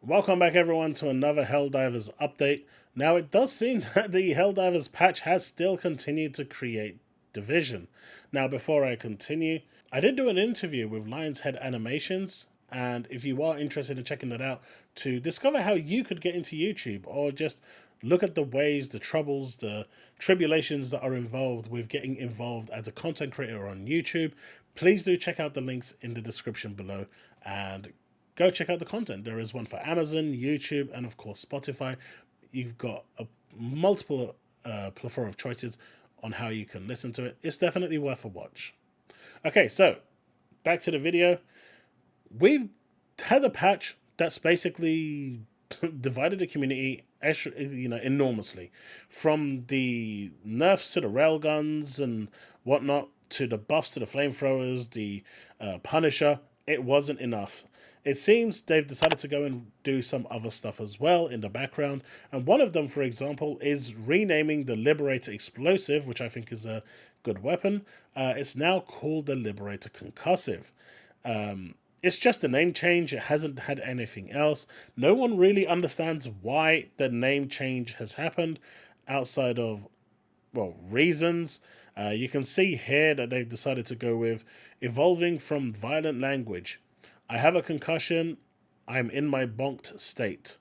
Welcome back everyone to another Helldivers update. Now it does seem that the Helldivers patch has still continued to create division. Now before I continue, I did do an interview with Lion's Head Animations, and if you are interested in checking that out to discover how you could get into YouTube or just look at the ways, the troubles, the tribulations that are involved with getting involved as a content creator on YouTube, please do check out the links in the description below and go check out the content. There is one for Amazon, YouTube, and of course Spotify. You've got a multiple plethora of choices on how you can listen to it. It's definitely worth a watch. Okay, so back to the video. We've had a patch that's basically divided the community enormously, from the nerfs to the railguns and whatnot, to the buffs to the flamethrowers, the Punisher. It wasn't enough. It seems they've decided to go and do some other stuff as well in the background. And one of them, for example, is renaming the Liberator Explosive, which I think is a good weapon. It's now called the Liberator Concussive. It's just a name change. It hasn't had anything else. No one really understands why the name change has happened outside of, well, reasons. You can see here that they've decided to go with evolving from violent language. I have a concussion. I'm in my bonked state.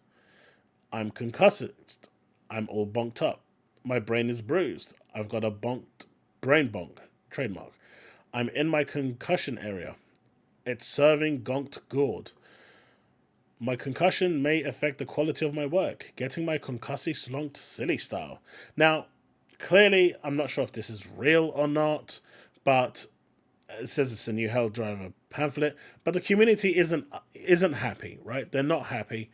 I'm concussed. I'm all bonked up. My brain is bruised. I've got a bonked brain bonk trademark. I'm in my concussion area. It's serving gonked gourd. My concussion may affect the quality of my work. Getting my concussy slonked silly style. Now, clearly, I'm not sure if this is real or not, but it says it's a new Helldriver pamphlet, but the community isn't happy, right? They're not happy.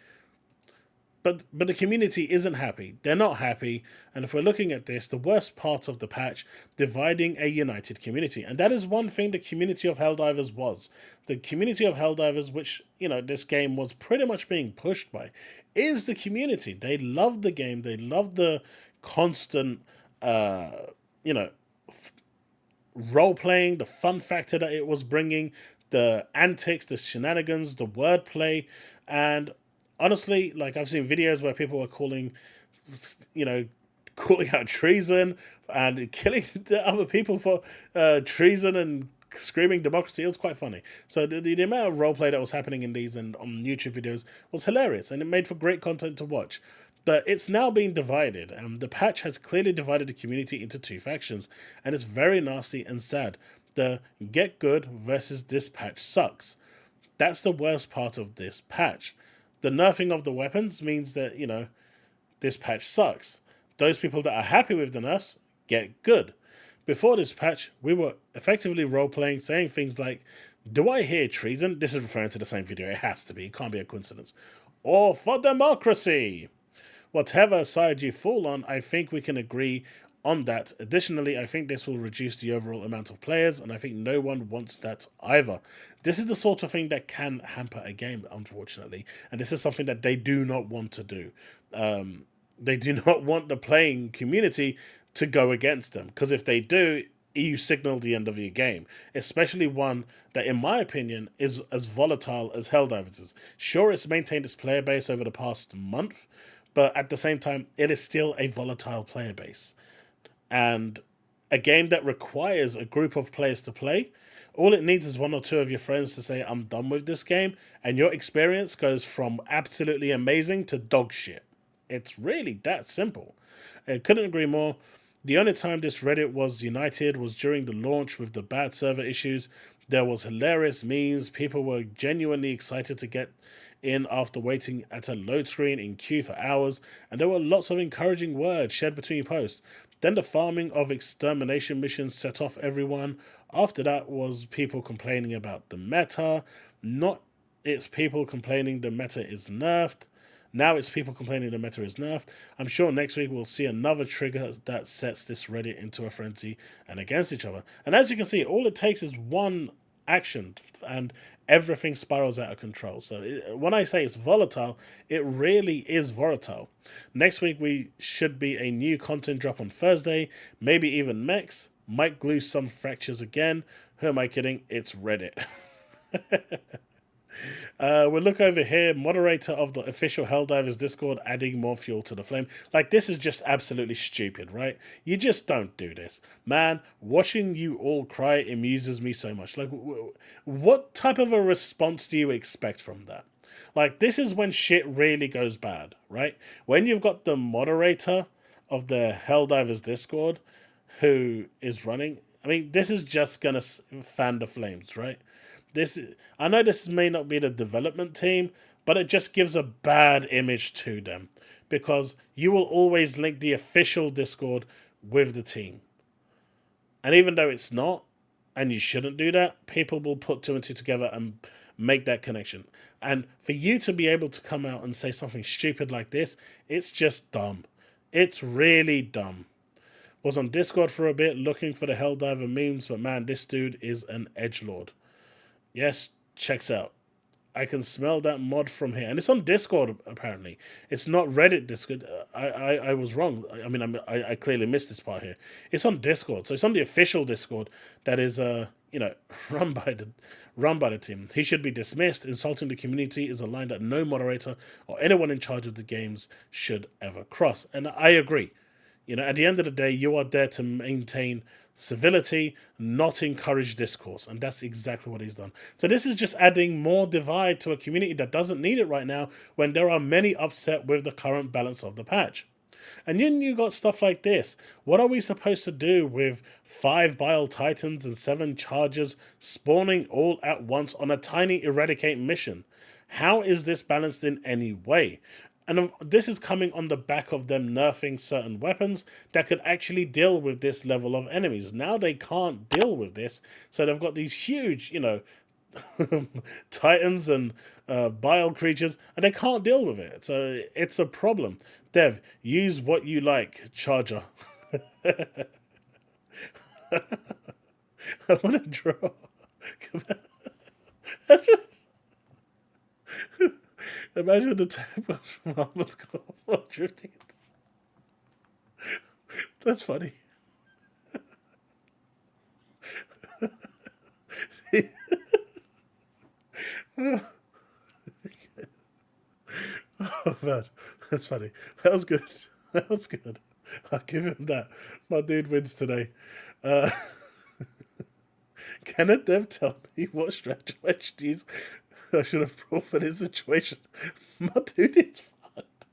But the community isn't happy. They're not happy. And if we're looking at this, the worst part of the patch, dividing a united community. And that is one thing the community of Helldivers was. The community of Helldivers, which, this game was pretty much being pushed by, is the community. They love the game. They love the constant, role-playing, the fun factor that it was bringing, the antics, the shenanigans, the wordplay, and honestly, like, I've seen videos where people were calling out treason and killing the other people for treason and screaming democracy. It was quite funny. So the amount of roleplay that was happening in these and on YouTube videos was hilarious, and it made for great content to watch. But it's now being divided, and the patch has clearly divided the community into two factions, and it's very nasty and sad. The get good versus this patch sucks. That's the worst part of this patch. The nerfing of the weapons means that, this patch sucks. Those people that are happy with the nerfs get good. Before this patch, we were effectively role-playing, saying things like, do I hear treason? This is referring to the same video. It has to be. It can't be a coincidence. Or for democracy. Whatever side you fall on, I think we can agree on that. Additionally, I think this will reduce the overall amount of players, and I think no one wants that either. This is the sort of thing that can hamper a game, unfortunately, and this is something that they do not want to do. They do not want the playing community to go against them, because if they do, you signal the end of your game, especially one that, in my opinion, is as volatile as Helldivers is. Sure, it's maintained its player base over the past month, but at the same time, it is still a volatile player base. And a game that requires a group of players to play, all it needs is one or two of your friends to say, I'm done with this game, and your experience goes from absolutely amazing to dog shit. It's really that simple. I couldn't agree more. The only time this Reddit was united was during the launch with the bad server issues. There was hilarious memes. People were genuinely excited to get in after waiting at a load screen in queue for hours, and there were lots of encouraging words shared between posts. Then the farming of extermination missions set off everyone. After that was people complaining about the meta. Not it's people complaining the meta is nerfed. Now it's people complaining the meta is nerfed. I'm sure next week we'll see another trigger that sets this Reddit into a frenzy and against each other. And as you can see, all it takes is one action and everything spirals out of control. So when I say it's volatile, it really is volatile. Next week we should be a new content drop on Thursday, maybe even mechs. Might glue some fractures again. Who am I kidding? It's Reddit. We'll look over here. Moderator of the official Helldivers Discord adding more fuel to the flame. Like, this is just absolutely stupid, right? You just don't do this. Man, watching you all cry amuses me so much. Like, what type of a response do you expect from that? Like, this is when shit really goes bad, right? When you've got the moderator of the Helldivers Discord who is running. I mean, this is just gonna fan the flames, right? I know this may not be the development team, but it just gives a bad image to them because you will always link the official Discord with the team. And even though it's not, and you shouldn't do that, people will put two and two together and make that connection. And for you to be able to come out and say something stupid like this, it's just dumb. It's really dumb. Was on Discord for a bit looking for the Helldiver memes, but man, this dude is an edgelord. Yes, checks out. I can smell that mod from here. And it's on Discord, apparently. It's not Reddit Discord. I was wrong. I mean, I clearly missed this part here. It's on Discord. So it's on the official Discord that is, run by the team. He should be dismissed. Insulting the community is a line that no moderator or anyone in charge of the games should ever cross. And I agree. At the end of the day, you are there to maintain civility, not encourage discourse. And that's exactly what he's done. So this is just adding more divide to a community that doesn't need it right now when there are many upset with the current balance of the patch. And then you got stuff like this. What are we supposed to do with 5 Bile Titans and 7 Chargers spawning all at once on a tiny eradicate mission? How is this balanced in any way? And this is coming on the back of them nerfing certain weapons that could actually deal with this level of enemies. Now they can't deal with this, so they've got these huge, titans and bile creatures, and they can't deal with it. So it's a problem. Dev, use what you like, Charger. I want to draw. I just... Imagine the temples from Armored Core drifting. That's funny. Oh man, that's funny. That was good. That was good. I'll give him that. My dude wins today. Can a dev tell me what strategies I should have brought for this situation? My dude is fucked.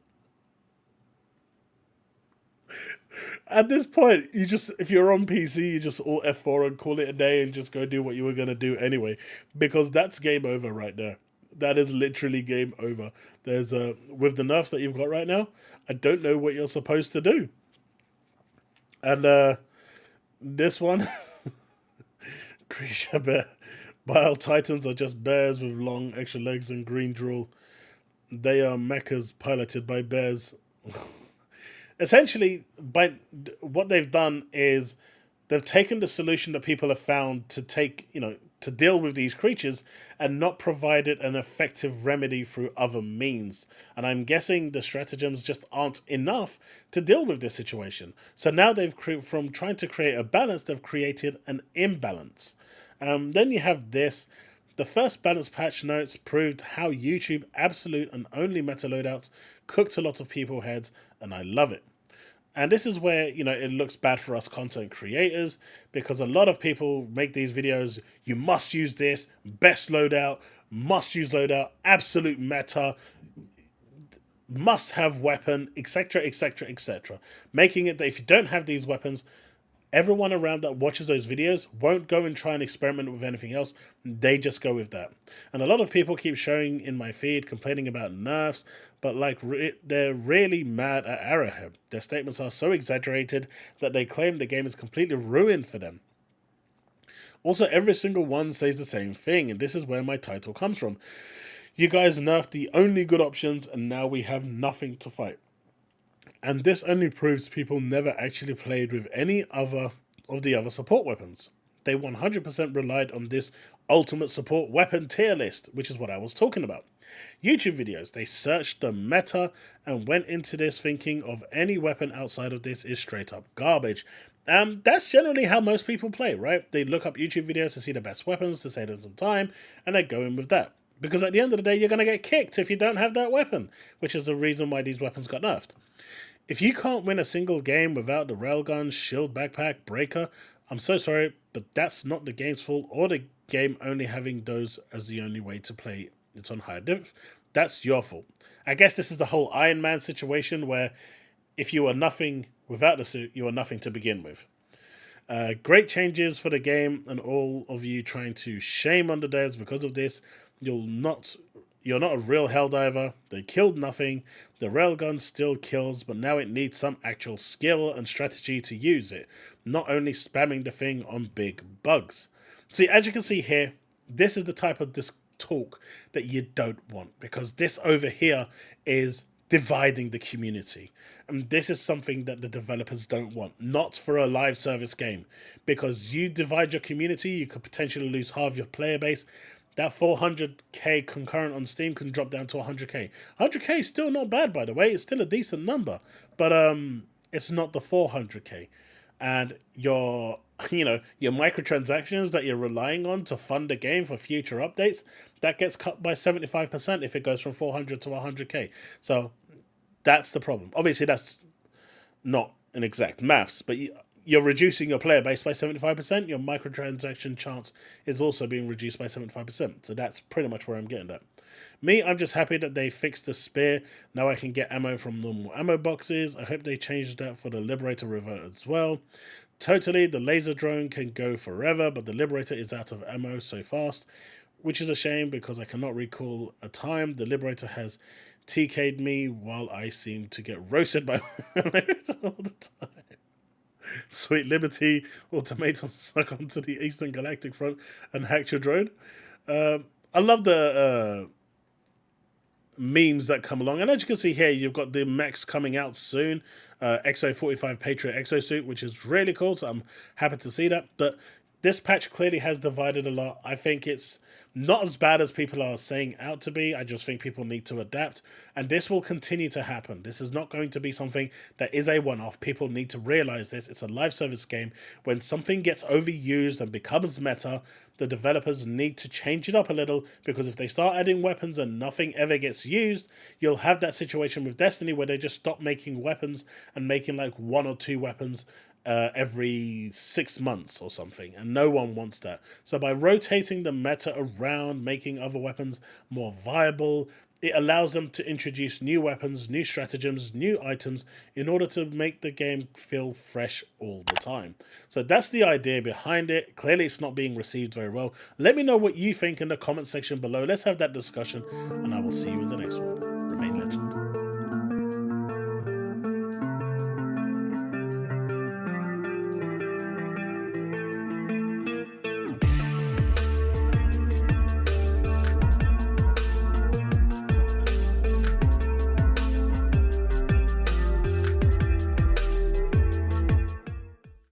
At this point, if you're on PC, you just all F4 and call it a day and just go do what you were going to do anyway. Because that's game over right now. That is literally game over. There's with the nerfs that you've got right now, I don't know what you're supposed to do. And this one, Creature Bear. Bile Titans are just bears with long extra legs and green drool. They are mechas piloted by bears. Essentially, by what they've done is they've taken the solution that people have found to to deal with these creatures and not provided an effective remedy through other means. And I'm guessing the stratagems just aren't enough to deal with this situation. So now from trying to create a balance, they've created an imbalance. Then you have this. The first balance patch notes proved how YouTube absolute and only meta loadouts cooked a lot of people's heads, and I love it. And this is where, it looks bad for us content creators, because a lot of people make these videos, you must use this, best loadout, must use loadout, absolute meta, must have weapon, etc, etc, etc. Making it that if you don't have these weapons, everyone around that watches those videos won't go and try and experiment with anything else. They just go with that. And a lot of people keep showing in my feed complaining about nerfs, but they're really mad at Arrowhead. Their statements are so exaggerated that they claim the game is completely ruined for them. Also, every single one says the same thing, and this is where my title comes from. You guys nerfed the only good options, and now we have nothing to fight. And this only proves people never actually played with any other of the other support weapons. They 100% relied on this ultimate support weapon tier list, which is what I was talking about. YouTube videos, they searched the meta and went into this thinking of any weapon outside of this is straight up garbage. That's generally how most people play, right? They look up YouTube videos to see the best weapons, to save them some time, and they go in with that. Because at the end of the day, you're going to get kicked if you don't have that weapon, which is the reason why these weapons got nerfed. If you can't win a single game without the railgun, shield, backpack, breaker, I'm so sorry, but that's not the game's fault or the game only having those as the only way to play it on higher diff. That's your fault. I guess this is the whole Iron Man situation where if you are nothing without the suit, you are nothing to begin with. Great changes for the game, and all of you trying to shame on the devs because of this. You're not a real Helldiver. They killed nothing. The railgun still kills, but now it needs some actual skill and strategy to use it, not only spamming the thing on big bugs. See, as you can see here, this is the type of talk that you don't want, because this over here is dividing the community. And this is something that the developers don't want, not for a live service game, because you divide your community, you could potentially lose half your player base. That 400k concurrent on Steam can drop down to 100k. 100k is still not bad, by the way. It's still a decent number, but it's not the 400k. And your microtransactions that you're relying on to fund the game for future updates, that gets cut by 75% if it goes from 400 to 100k. So that's the problem. Obviously, that's not an exact maths, but you're reducing your player base by 75%. Your microtransaction chance is also being reduced by 75%. So that's pretty much where I'm getting at. Me, I'm just happy that they fixed the spear. Now I can get ammo from normal ammo boxes. I hope they changed that for the Liberator Revert as well. Totally, the laser drone can go forever, but the Liberator is out of ammo so fast, which is a shame because I cannot recall a time the Liberator has TK'd me while I seem to get roasted by all the time. Sweet Liberty, ultimatum suck onto the Eastern Galactic Front and hack your drone. I love the memes that come along. And as you can see here, you've got the mechs coming out soon. XO45 Patriot exosuit, which is really cool. So I'm happy to see that. But this patch clearly has divided a lot. I think it's not as bad as people are saying out to be. I just think people need to adapt. And this will continue to happen. This is not going to be something that is a one-off. People need to realize this. It's a live service game. When something gets overused and becomes meta, the developers need to change it up a little, because if they start adding weapons and nothing ever gets used, you'll have that situation with Destiny where they just stop making weapons and making like 1 or 2 weapons every 6 months or something, and no one wants that. So by rotating the meta around, making other weapons more viable, it allows them to introduce new weapons, new stratagems, new items in order to make the game feel fresh all the time. So that's the idea behind it. Clearly it's not being received very well. Let me know what you think in the comment section below. Let's have that discussion, and I will see you in the next one.